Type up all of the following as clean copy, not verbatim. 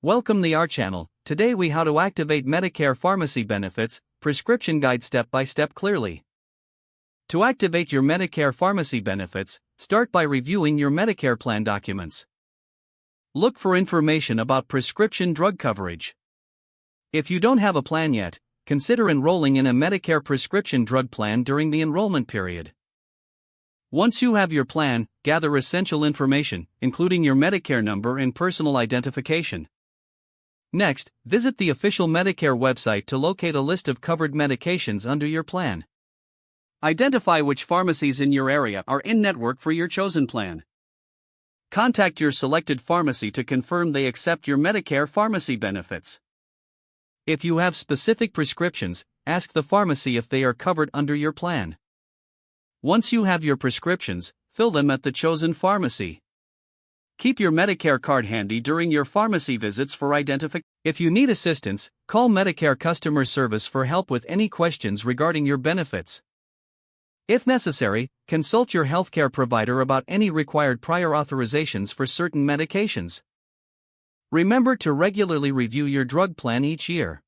Welcome to our channel. Today we how to activate Medicare pharmacy benefits, prescription guide step by step clearly. To activate your Medicare pharmacy benefits, start by reviewing your Medicare plan documents. Look for information about prescription drug coverage. If you don't have a plan yet, consider enrolling in a Medicare prescription drug plan during the enrollment period. Once you have your plan, gather essential information, including your Medicare number and personal identification. Next, visit the official Medicare website to locate a list of covered medications under your plan. Identify which pharmacies in your area are in-network for your chosen plan. Contact your selected pharmacy to confirm they accept your Medicare pharmacy benefits. If you have specific prescriptions, ask the pharmacy if they are covered under your plan. Once you have your prescriptions, fill them at the chosen pharmacy. Keep your Medicare card handy during your pharmacy visits for identification. If you need assistance, call Medicare customer service for help with any questions regarding your benefits. If necessary, consult your healthcare provider about any required prior authorizations for certain medications. Remember to regularly review your drug plan each year.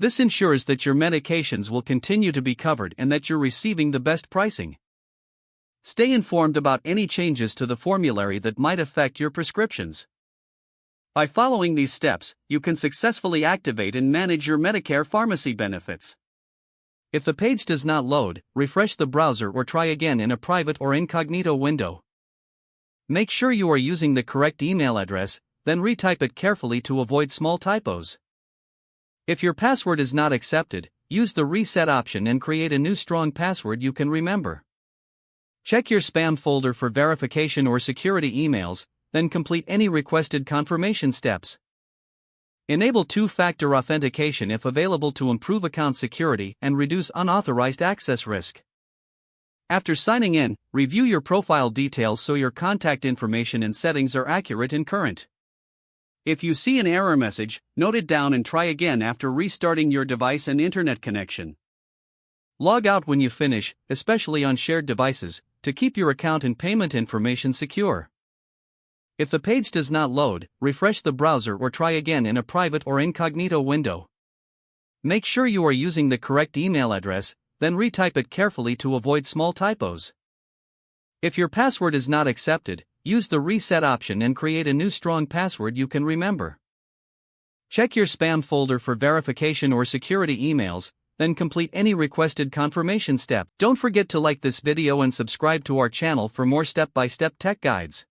This ensures that your medications will continue to be covered and that you're receiving the best pricing. Stay informed about any changes to the formulary that might affect your prescriptions. By following these steps, you can successfully activate and manage your Medicare pharmacy benefits. If the page does not load, refresh the browser or try again in a private or incognito window. Make sure you are using the correct email address, then retype it carefully to avoid small typos. If your password is not accepted, use the reset option and create a new strong password you can remember. Check your spam folder for verification or security emails, then complete any requested confirmation steps. Enable two-factor authentication if available to improve account security and reduce unauthorized access risk. After signing in, review your profile details so your contact information and settings are accurate and current. If you see an error message, note it down and try again after restarting your device and internet connection. Log out when you finish, especially on shared devices, to keep your account and payment information secure. If the page does not load, refresh the browser or try again in a private or incognito window. Make sure you are using the correct email address, then retype it carefully to avoid small typos. If your password is not accepted, use the reset option and create a new strong password you can remember. Check your spam folder for verification or security emails, then complete any requested confirmation step. Don't forget to like this video and subscribe to our channel for more step-by-step tech guides.